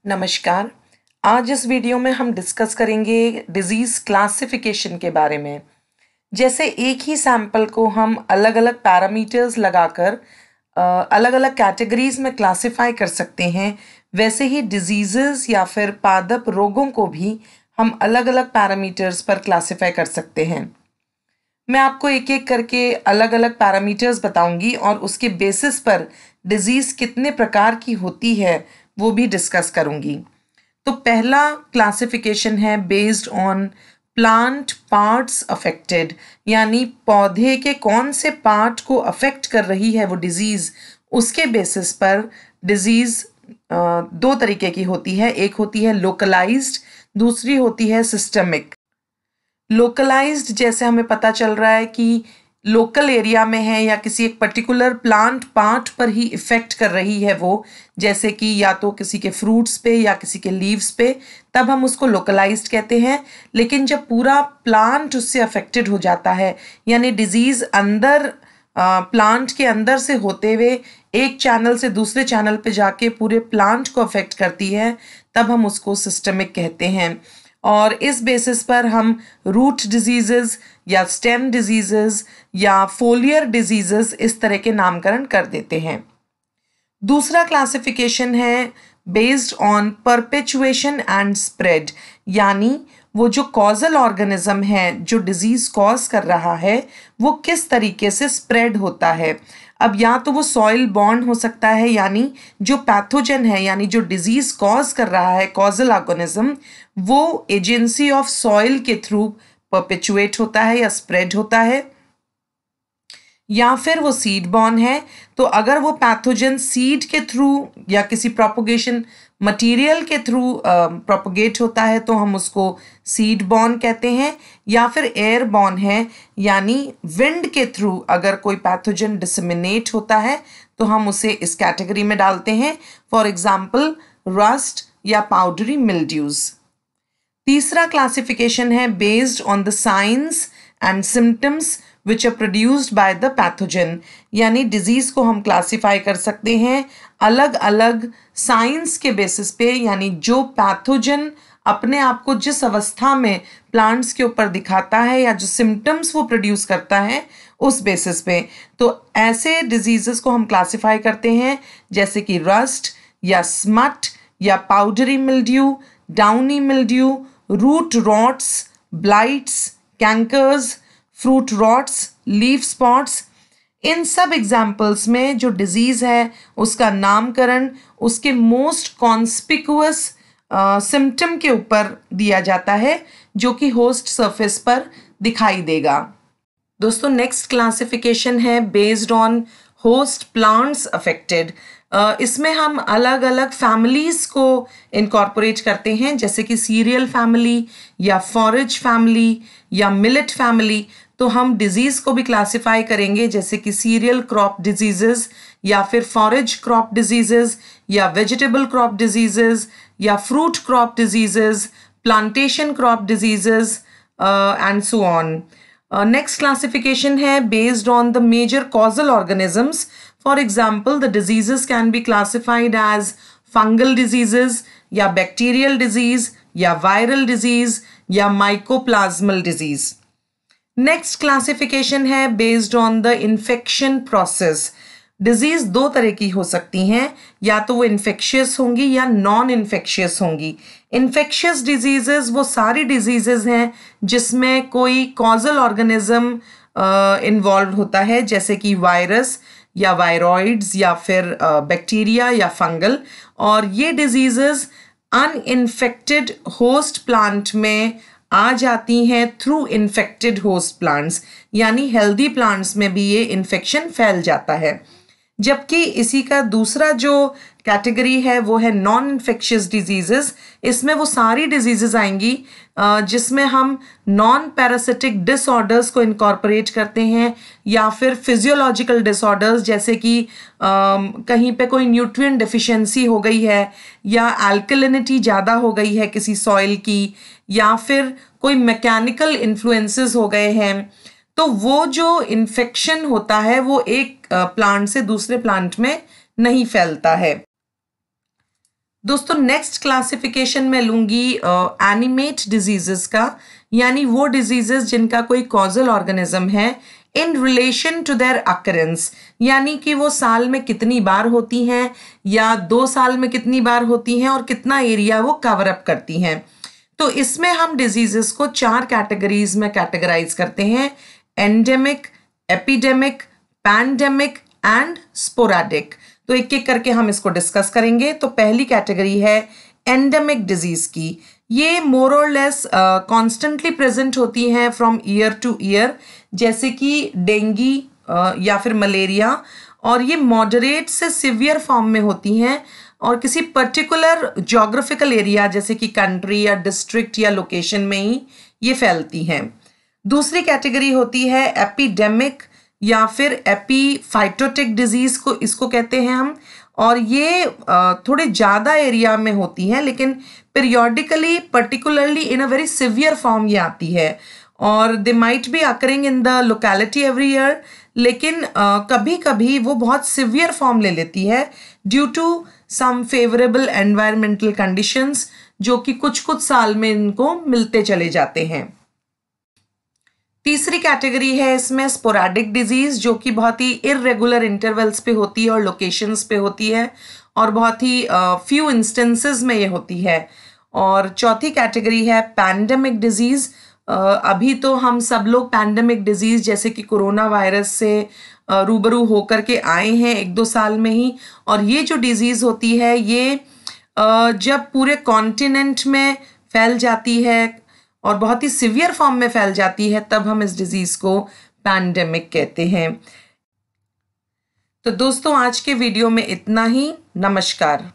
नमस्कार। आज इस वीडियो में हम डिस्कस करेंगे डिजीज़ क्लासिफिकेशन के बारे में। जैसे एक ही सैंपल को हम अलग अलग पैरामीटर्स लगाकर अलग अलग कैटेगरीज में क्लासिफाई कर सकते हैं, वैसे ही डिजीज़ेस या फिर पादप रोगों को भी हम अलग अलग पैरामीटर्स पर क्लासिफाई कर सकते हैं। मैं आपको एक एक करके अलग अलग पैरामीटर्स बताऊंगी और उसके बेसिस पर डिजीज़ कितने प्रकार की होती है वो भी डिस्कस करूंगी। तो पहला क्लासिफिकेशन है based on plant parts affected, यानी पौधे के कौन से पार्ट को अफेक्ट कर रही है वो डिजीज़, उसके बेसिस पर डिजीज़ दो तरीके की होती है। एक होती है लोकलाइज्ड, दूसरी होती है सिस्टमिक। लोकलाइज्ड जैसे हमें पता चल रहा है कि लोकल एरिया में है या किसी एक पर्टिकुलर प्लांट पार्ट पर ही इफ़ेक्ट कर रही है वो, जैसे कि या तो किसी के फ्रूट्स पे या किसी के लीव्स पे, तब हम उसको लोकलाइज्ड कहते हैं। लेकिन जब पूरा प्लांट उससे अफेक्टेड हो जाता है, यानी डिजीज़ अंदर प्लांट के अंदर से होते हुए एक चैनल से दूसरे चैनल पे जाके पूरे प्लांट को अफेक्ट करती है, तब हम उसको सिस्टमिक कहते हैं। और इस बेसिस पर हम रूट डिजीज़ेस या स्टेम डिजीज़ेस या फोलियर डिजीज़ेस इस तरह के नामकरण कर देते हैं। दूसरा क्लासिफिकेशन है based on perpetuation and spread, यानी वो जो कॉजल ऑर्गेनिज्म है जो डिजीज़ कॉज कर रहा है वो किस तरीके से स्प्रेड होता है। अब या तो वो सॉइल बॉर्न हो सकता है, यानी जो पैथोजन है यानी जो डिजीज़ कॉज कर रहा है कॉजल ऑर्गेनिज्म, वो एजेंसी ऑफ सॉइल के थ्रू परपेचुएट होता है या स्प्रेड होता है, या फिर वो सीड बॉर्न है। तो अगर वो पैथोजन सीड के थ्रू या किसी प्रोपोगेशन मटेरियल के थ्रू प्रोपोगेट होता है तो हम उसको सीड बॉर्न कहते हैं, या फिर एयर बॉर्न है, यानी विंड के थ्रू अगर कोई पैथोजन डिसमिनेट होता है तो हम उसे इस कैटेगरी में डालते हैं, फॉर एग्जाम्पल रस्ट या पाउडरी मिल्ड्यूज। तीसरा क्लासिफिकेशन है based on the signs and symptoms which are produced by the pathogen, यानी डिजीज़ को हम क्लासिफाई कर सकते हैं अलग अलग साइंस के बेसिस पे, यानी जो पैथोजन अपने आप को जिस अवस्था में प्लांट्स के ऊपर दिखाता है या जो सिम्टम्स वो प्रोड्यूस करता है उस बेसिस पे। तो ऐसे डिजीज़ेस को हम क्लासिफाई करते हैं जैसे कि रस्ट या स्मट या powdery mildew, downy mildew, root rots, blights, cankers, fruit rots, leaf spots. इन सब एग्जाम्पल्स में जो डिजीज़ है उसका नामकरण उसके मोस्ट कॉन्स्पिकुअस सिम्टम के ऊपर दिया जाता है जो कि होस्ट सरफेस पर दिखाई देगा। दोस्तों, नेक्स्ट क्लासिफिकेशन है based on host plants affected. इसमें हम अलग अलग फैमिलीज को इनकॉर्पोरेट करते हैं, जैसे कि सीरियल फैमिली या फॉरेज फैमिली या मिलेट फैमिली। तो हम डिजीज़ को भी क्लासिफाई करेंगे जैसे कि सीरियल क्रॉप डिजीजेस या फिर फॉरेज क्रॉप डिजीजेस या वेजिटेबल क्रॉप डिजीजेस या fruit crop diseases, plantation crop diseases and so on. Next classification है based on the major causal organisms. For example, the diseases can be classified as fungal diseases या bacterial disease या viral disease या mycoplasmal disease. Next classification है based on the infection process. Disease दो तरह की हो सकती हैं, या तो वो इन्फेक्शियस होंगी या नॉन इन्फेक्शियस होंगी। इन्फेक्शियस डिजीजेस वो सारी डिजीजेस हैं जिसमें कोई कॉजल ऑर्गेनिज्म इन्वॉल्व होता है, जैसे कि वायरस या वायरॉइड्स या फिर बैक्टीरिया या फंगल। और ये डिजीजेस अनइन्फेक्टेड होस्ट प्लांट में आ जाती हैं थ्रू इन्फेक्टेड होस्ट प्लांट्स, यानी हेल्दी प्लांट्स में भी ये इन्फेक्शन फैल जाता है। जबकि इसी का दूसरा जो कैटेगरी है वो है नॉन इन्फेक्शियस डिजीजेस। इसमें वो सारी डिजीजेस आएंगी जिसमें हम नॉन पैरासिटिक डिसऑर्डर्स को इनकॉर्पोरेट करते हैं, या फिर फिजियोलॉजिकल डिसऑर्डर्स, जैसे कि कहीं पे कोई न्यूट्रिएंट डेफिशिएंसी हो गई है या अल्कलिनिटी ज़्यादा हो गई है किसी सॉइल की, या फिर कोई मैकेनिकल इन्फ्लुएंसेस हो गए हैं। तो वो जो इन्फेक्शन होता है वो एक प्लांट से दूसरे प्लांट में नहीं फैलता है। दोस्तों नेक्स्ट क्लासिफिकेशन मैं लूंगी एनिमेट डिजीजेस का, यानी वो डिजीजेस जिनका कोई कॉजल ऑर्गेनिज्म है in relation to their occurrence, यानी कि वो साल में कितनी बार होती हैं या 2 साल में कितनी बार होती हैं और कितना एरिया वो कवर अप करती हैं। तो इसमें हम डिजीजेस को 4 कैटेगरीज में कैटेगराइज करते हैं: endemic, epidemic, pandemic and sporadic. तो एक एक करके हम इसको डिस्कस करेंगे। तो पहली कैटेगरी है एंडेमिक डिजीज की। ये मोर और लेस कॉन्स्टेंटली प्रेजेंट होती हैं फ्रॉम ईयर टू ईयर, जैसे कि डेंगी या फिर मलेरिया, और ये मॉडरेट से सिवियर फॉर्म में होती हैं और किसी पर्टिकुलर जोग्राफिकल एरिया जैसे कि कंट्री या डिस्ट्रिक्ट या लोकेशन में ही ये फैलती हैं। दूसरी कैटेगरी होती है एपिडेमिक या फिर एपीफाइटोटिक डिजीज को इसको कहते हैं हम, और ये थोड़े ज़्यादा एरिया में होती हैं, लेकिन periodically particularly in a very severe form ये आती है, और they might be occurring in the locality every year, लेकिन कभी कभी वो बहुत सिवियर फॉर्म ले लेती है due to some favourable environmental conditions, जो कि कुछ कुछ साल में इनको मिलते चले जाते हैं। तीसरी कैटेगरी है इसमें स्पोराडिक डिजीज, जो कि बहुत ही इरेगुलर इंटरवल्स पे होती है और लोकेशंस पे होती है, और बहुत ही फ्यू इंस्टेंसेस में ये होती है। और चौथी कैटेगरी है पैंडेमिक डिजीज। अभी तो हम सब लोग पैंडेमिक डिजीज जैसे कि कोरोना वायरस से रूबरू होकर के आए हैं 1-2 साल में ही, और ये जो डिजीज होती है ये जब पूरे कॉन्टिनेंट में फैल जाती है और बहुत ही सिवियर फॉर्म में फैल जाती है, तब हम इस डिजीज को पैंडेमिक कहते हैं। तो दोस्तों आज के वीडियो में इतना ही। नमस्कार।